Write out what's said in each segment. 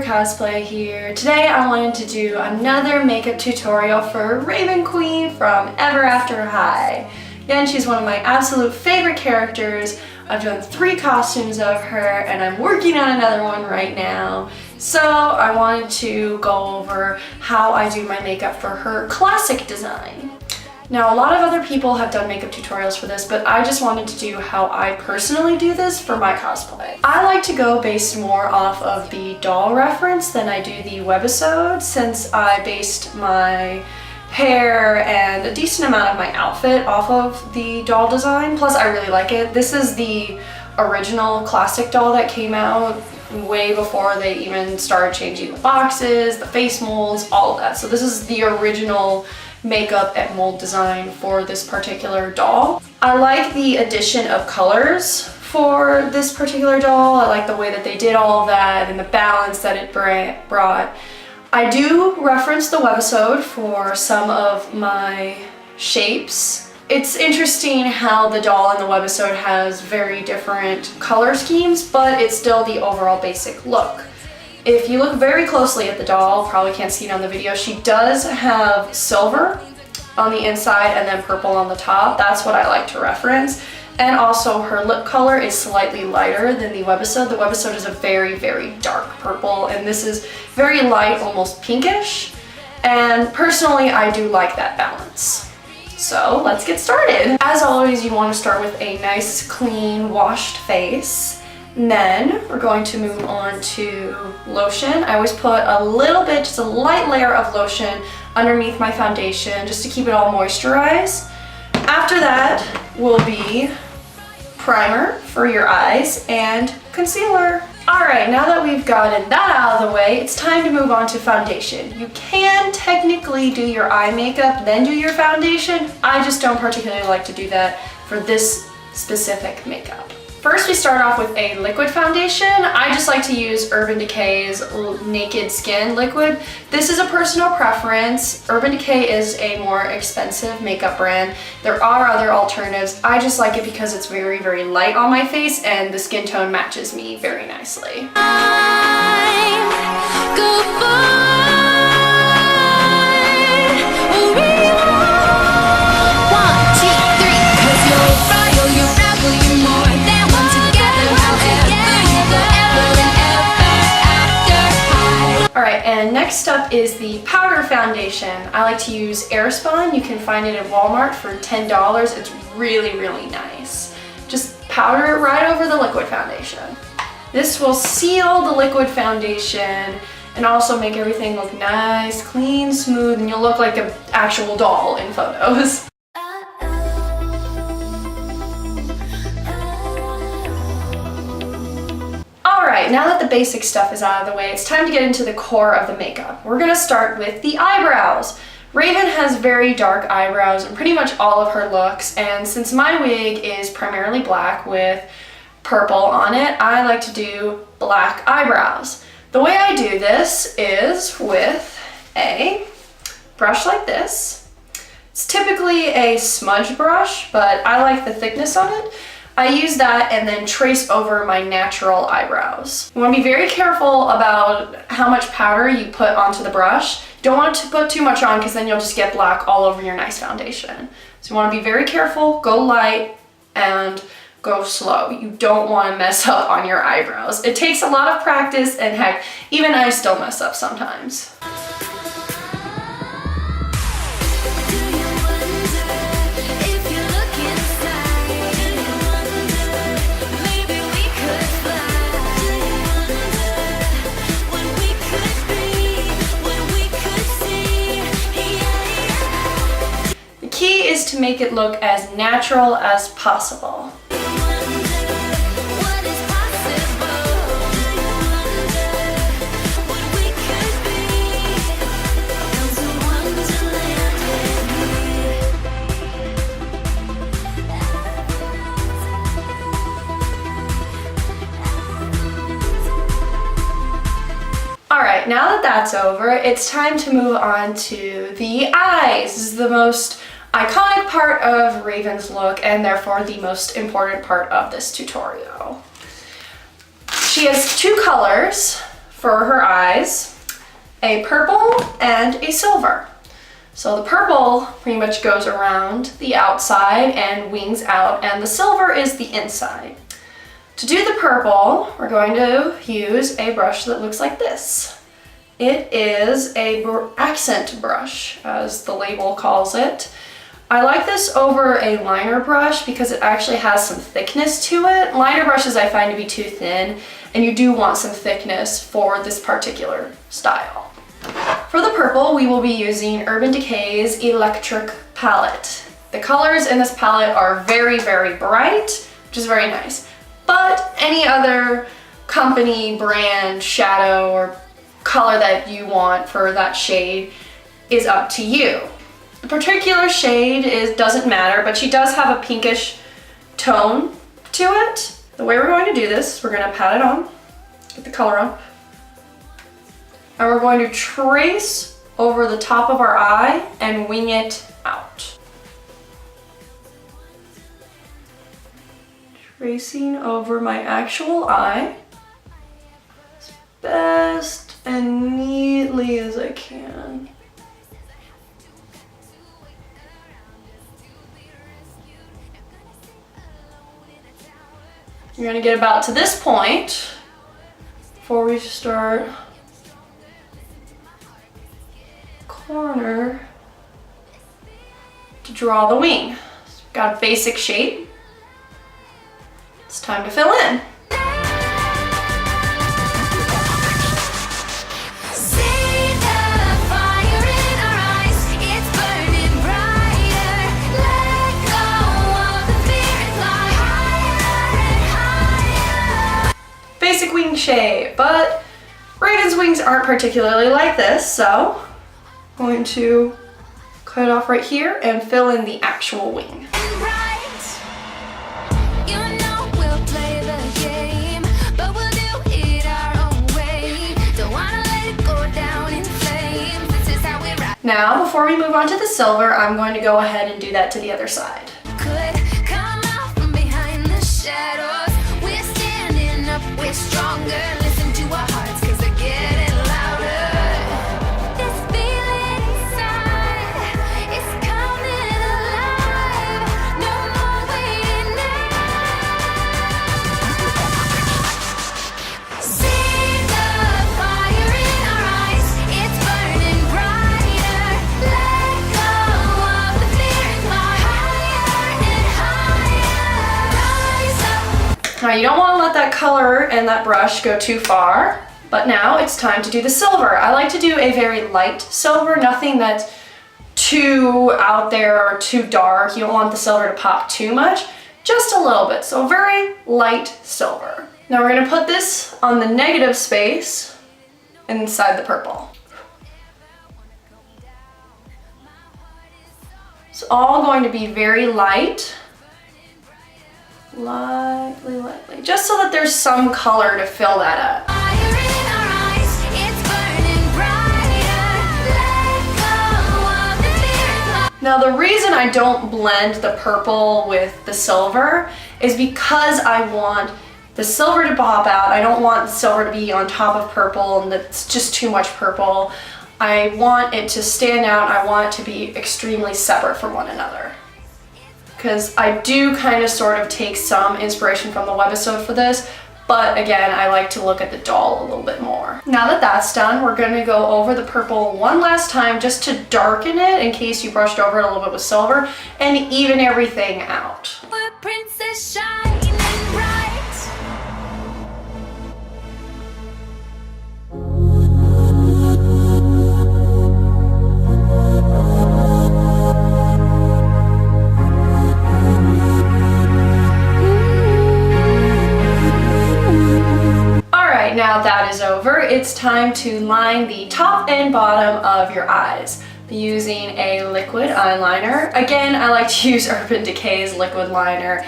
Cosplay here. Today I wanted to do another makeup tutorial for Raven Queen from Ever After High. Again, she's one of my absolute favorite characters. I've done 3 costumes of her and I'm working on another one right now. So I wanted to go over how I do my makeup for her classic design. Now, a lot of other people have done makeup tutorials for this, but I just wanted to do how I personally do this for my cosplay. I like to go based more off of the doll reference than I do the webisode, since I based my hair and a decent amount of my outfit off of the doll design. Plus, I really like it. This is the original classic doll that came out way before they even started changing the boxes, the face molds, all of that. So this is the original makeup and mold design for this particular doll. I like the addition of colors for this particular doll. I like the way that they did all of that and the balance that it brought. I do reference the webisode for some of my shapes. It's interesting how the doll in the webisode has very different color schemes, but it's still the overall basic look. If you look very closely at the doll, probably can't see it on the video, she does have silver on the inside and then purple on the top. That's what I like to reference. And also her lip color is slightly lighter than the webisode. The webisode is a very, very dark purple, and this is very light, almost pinkish. And personally, I do like that balance. So let's get started. As always, you want to start with a nice, clean, washed face. And then we're going to move on to lotion. I always put a little bit, just a light layer of lotion underneath my foundation just to keep it all moisturized. After that will be primer for your eyes and concealer. Alright, now that we've gotten that out of the way, it's time to move on to foundation. You can technically do your eye makeup, then do your foundation. I just don't particularly like to do that for this specific makeup. First, we start off with a liquid foundation. I just like to use Urban Decay's Naked Skin liquid. This is a personal preference. Urban Decay is a more expensive makeup brand. There are other alternatives. I just like it because it's very, very light on my face and the skin tone matches me very nicely. And next up is the powder foundation. I like to use Airspun. You can find it at Walmart for $10. It's really, really nice. Just powder it right over the liquid foundation. This will seal the liquid foundation and also make everything look nice, clean, smooth, and you'll look like an actual doll in photos. Alright, now that the basic stuff is out of the way, it's time to get into the core of the makeup. We're going to start with the eyebrows. Raven has very dark eyebrows in pretty much all of her looks, and since my wig is primarily black with purple on it, I like to do black eyebrows. The way I do this is with a brush like this. It's typically a smudge brush, but I like the thickness of it. I use that and then trace over my natural eyebrows. You want to be very careful about how much powder you put onto the brush. You don't want to put too much on because then you'll just get black all over your nice foundation. So you want to be very careful, go light and go slow. You don't want to mess up on your eyebrows. It takes a lot of practice, and heck, even I still mess up sometimes. To make it look as natural as possible. Alright, now that that's over, it's time to move on to the eyes. This is the most iconic part of Raven's look and therefore the most important part of this tutorial. She has 2 colors for her eyes, a purple and a silver. So the purple pretty much goes around the outside and wings out, and the silver is the inside. To do the purple, we're going to use a brush that looks like this. It is a accent brush, as the label calls it. I like this over a liner brush because it actually has some thickness to it. Liner brushes I find to be too thin, and you do want some thickness for this particular style. For the purple, we will be using Urban Decay's Electric Palette. The colors in this palette are very, very bright, which is very nice. But any other company, brand, shadow, or color that you want for that shade is up to you. The particular shade doesn't matter, but she does have a pinkish tone to it. The way we're going to do this, we're going to pat it on, get the color on, and we're going to trace over the top of our eye and wing it out. Tracing over my actual eye as best and neatly as I can. You're gonna get about to this point before we start corner to draw the wing. So we've got a basic shape. It's time to fill in. Basic wing shape, but Raven's wings aren't particularly like this, so I'm going to cut it off right here and fill in the actual wing. Now, before we move on to the silver, I'm going to go ahead and do that to the other side. We're stronger, listen to our hearts, 'cause they're getting louder. This feeling inside is coming alive. No more waiting now. See the fire in our eyes, it's burning brighter. Let go of the fear and fly higher and higher. Rise up. Now you don't want to let that color and that brush go too far, but now it's time to do the silver. I like to do a very light silver, nothing that's too out there or too dark. You don't want the silver to pop too much, just a little bit. So very light silver. Now we're going to put this on the negative space inside the purple. It's all going to be very light. Lightly, just so that there's some color to fill that up. Now the reason I don't blend the purple with the silver is because I want the silver to pop out. I don't want the silver to be on top of purple and that's just too much purple. I want it to stand out. I want it to be extremely separate from one another. Because I do kind of sort of take some inspiration from the webisode for this, but again, I like to look at the doll a little bit more. Now that that's done, we're going to go over the purple one last time just to darken it in case you brushed over it a little bit with silver and even everything out. We're princess shining bright. Now that is over, it's time to line the top and bottom of your eyes using a liquid eyeliner. Again, I like to use Urban Decay's liquid liner.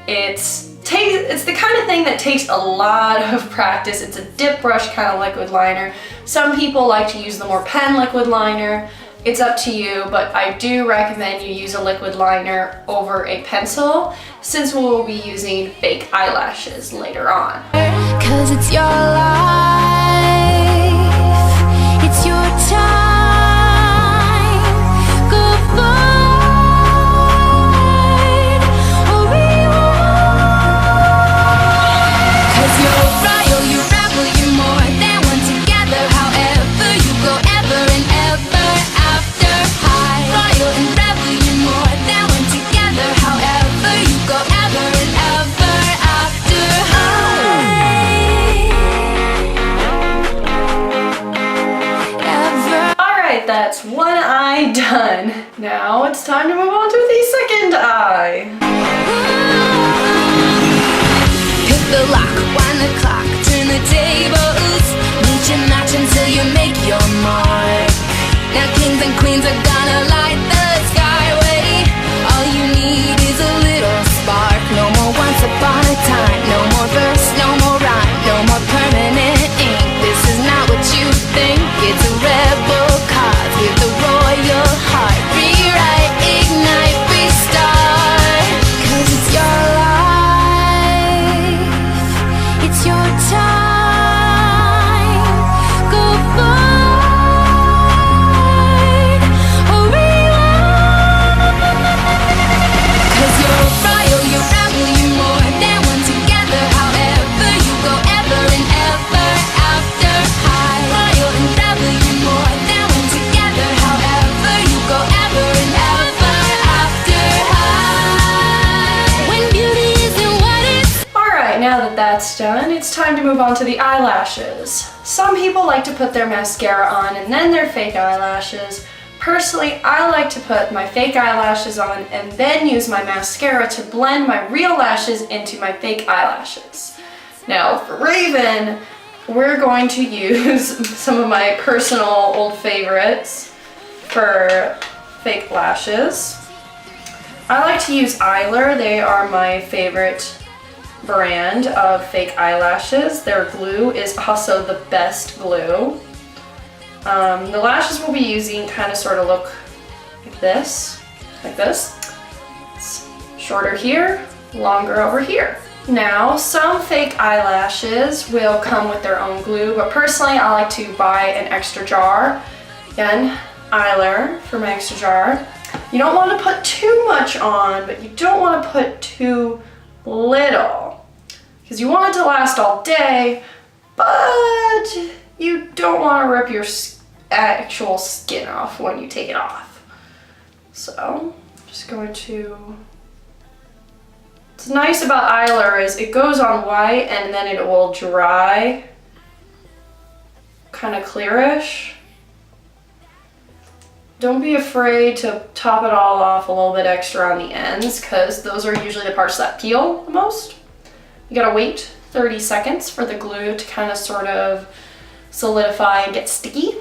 It's the kind of thing that takes a lot of practice. It's a dip brush kind of liquid liner. Some people like to use the more pen liquid liner. It's up to you, but I do recommend you use a liquid liner over a pencil since we will be using fake eyelashes later on. 'Cause it's your life. that's one eye done. Now it's time to move on to the second eye. Hit the lock, wind the clock, turn the tables. Meet your match until you make your mark. Now kings and queens are gonna light the skyway. All you need is a little spark. No more once upon a time. No more verse, no more rhyme. No more permanent ink. This is not what you think. It's a rebel cause with a royal heart. Rewrite, ignite, restart. Cause it's your life. It's your time. Go forward or rewind. Cause you're a royal, you're rebel, you're more than one together. However you go ever and ever after high. Royal and rebel, you're more than one together. However you go ever and ever after high. When beauty isn't what it's. Alright, now that that's done, it's time to move on to the eyelashes. Some people like to put their mascara on and then their fake eyelashes. Personally, I like to put my fake eyelashes on and then use my mascara to blend my real lashes into my fake eyelashes. Now, for Raven, we're going to use some of my personal old favorites for fake lashes. I like to use Eyelure. They are my favorite brand of fake eyelashes. Their glue is also the best glue. The lashes we'll be using kind of sort of look like this. It's shorter here, longer over here. Now, some fake eyelashes will come with their own glue, but personally I like to buy an extra jar. Again, Eyelure for my extra jar. You don't want to put too much on, but you don't want to put too little, because you want it to last all day, but you don't want to rip your actual skin off when you take it off. So, just going to. What's nice about Eyelure is it goes on white and then it will dry kind of clearish. Don't be afraid to top it all off a little bit extra on the ends, because those are usually the parts that peel the most. You gotta wait 30 seconds for the glue to kind of sort of solidify and get sticky.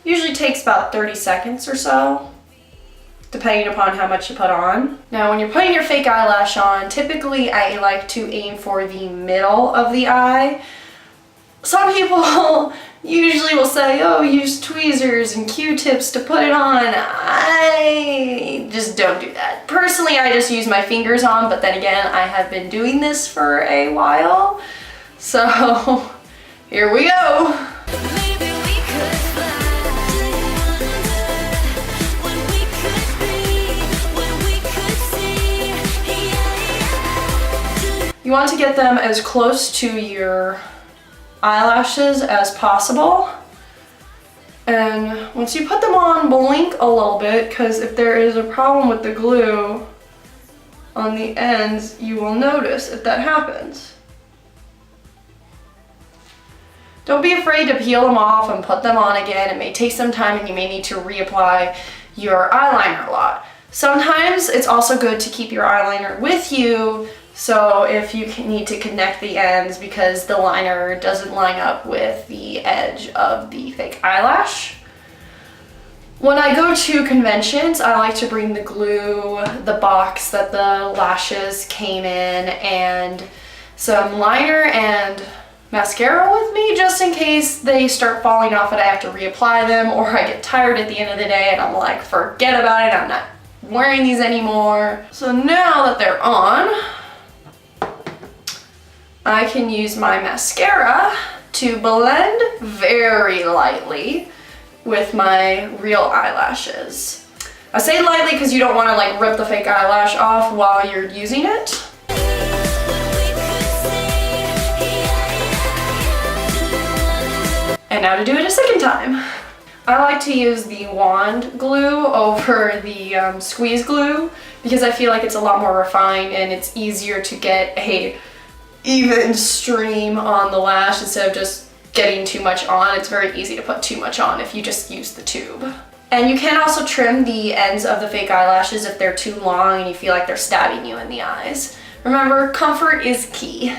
Usually takes about 30 seconds or so, depending upon how much you put on. Now, when you're putting your fake eyelash on, typically I like to aim for the middle of the eye. Some people usually will say, oh, use tweezers and Q-tips to put it on. I just don't do that. Personally, I just use my fingers on, but then again, I have been doing this for a while. So, here we go. You want to get them as close to your eyelashes as possible. And once you put them on, blink a little bit, because if there is a problem with the glue on the ends, you will notice if that happens. Don't be afraid to peel them off and put them on again. It may take some time and you may need to reapply your eyeliner a lot. Sometimes it's also good to keep your eyeliner with you, so if you need to connect the ends because the liner doesn't line up with the edge of the fake eyelash. When I go to conventions, I like to bring the glue, the box that the lashes came in, and some liner and mascara with me, just in case they start falling off and I have to reapply them, or I get tired at the end of the day and I'm like, forget about it, I'm not wearing these anymore. So now that they're on, I can use my mascara to blend very lightly with my real eyelashes. I say lightly because you don't want to like rip the fake eyelash off while you're using it. And now to do it a second time. I like to use the wand glue over the squeeze glue because I feel like it's a lot more refined and it's easier to get a even stream on the lash instead of just getting too much on. It's very easy to put too much on if you just use the tube. And you can also trim the ends of the fake eyelashes if they're too long and you feel like they're stabbing you in the eyes. Remember, comfort is key.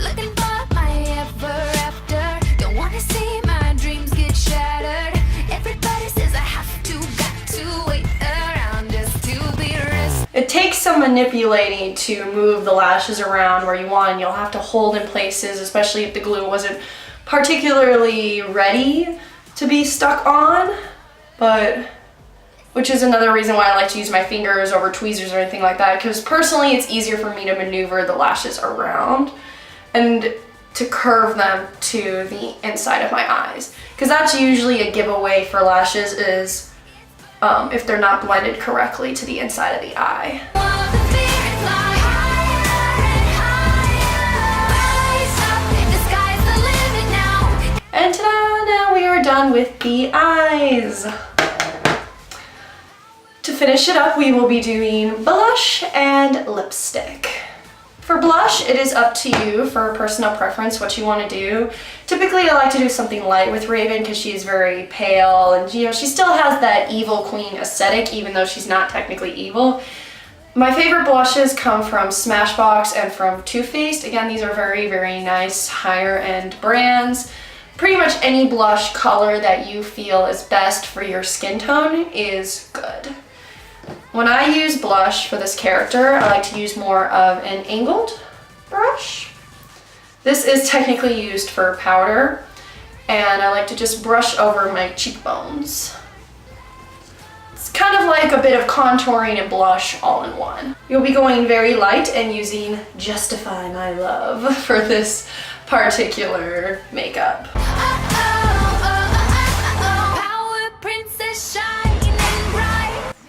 Looking for my ever after. Don't wanna see my dreams get shattered. Everybody says I have to, got to wait around just to be rescued. It takes some manipulating to move the lashes around where you want, and you'll have to hold in places, especially if the glue wasn't particularly ready to be stuck on. But, which is another reason why I like to use my fingers over tweezers or anything like that, because personally it's easier for me to maneuver the lashes around and to curve them to the inside of my eyes. Because that's usually a giveaway for lashes, is if they're not blended correctly to the inside of the eye. And ta-da! Now we are done with the eyes. To finish it up, we will be doing blush and lipstick. For blush, it is up to you for personal preference what you want to do. Typically, I like to do something light with Raven because she's very pale and she still has that evil queen aesthetic even though she's not technically evil. My favorite blushes come from Smashbox and from Too Faced. Again, these are very, very nice higher end brands. Pretty much any blush color that you feel is best for your skin tone is good. When I use blush for this character, I like to use more of an angled brush. This is technically used for powder, and I like to just brush over my cheekbones. It's kind of like a bit of contouring and blush all in one. You'll be going very light and using Justify My Love for this particular makeup.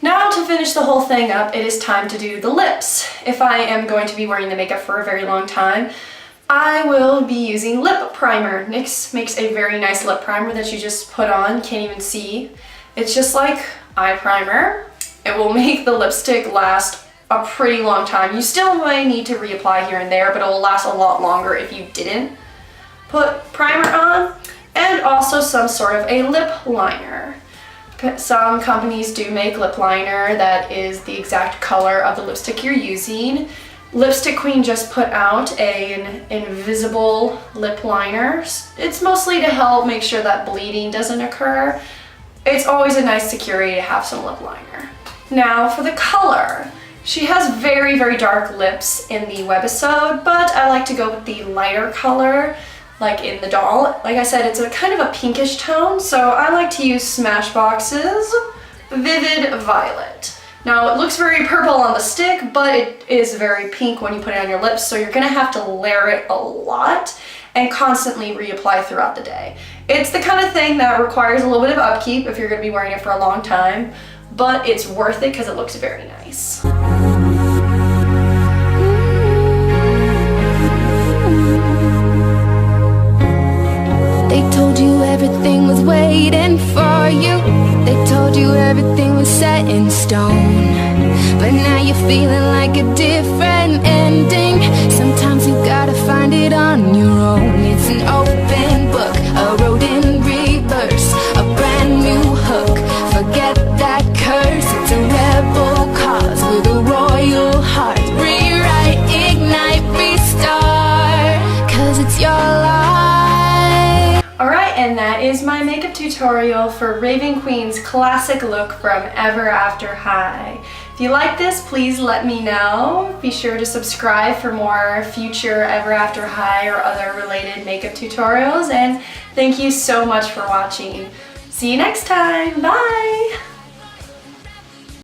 Now to finish the whole thing up, it is time to do the lips. If I am going to be wearing the makeup for a very long time, I will be using lip primer. NYX makes a very nice lip primer that you just put on, can't even see. It's just like eye primer. It will make the lipstick last a pretty long time. You still might need to reapply here and there, but it will last a lot longer if you didn't put primer on. And also some sort of a lip liner. Some companies do make lip liner that is the exact color of the lipstick you're using. Lipstick Queen just put out an invisible lip liner. It's mostly to help make sure that bleeding doesn't occur. It's always a nice security to have some lip liner. Now for the color. She has very, very dark lips in the webisode, but I like to go with the lighter color, like in the doll. Like I said, it's a kind of a pinkish tone, so I like to use Smashbox's Vivid Violet. Now it looks very purple on the stick, but it is very pink when you put it on your lips, so you're gonna have to layer it a lot and constantly reapply throughout the day. It's the kind of thing that requires a little bit of upkeep if you're gonna be wearing it for a long time, but it's worth it because it looks very nice. They told you everything was waiting for you. They told you everything was set in stone. But now you're feeling like a different ending. Sometimes you gotta find it on your own. It's an open book, a road in reverse, a brand new hook. Forget that curse. It's a rebel cause with a royal heart. Rewrite, ignite, restart, cause it's your life. Alright, and that is my makeup tutorial for Raven Queen's classic look from Ever After High. If you like this, please let me know. Be sure to subscribe for more future Ever After High or other related makeup tutorials, and thank you so much for watching. See you next time. Bye!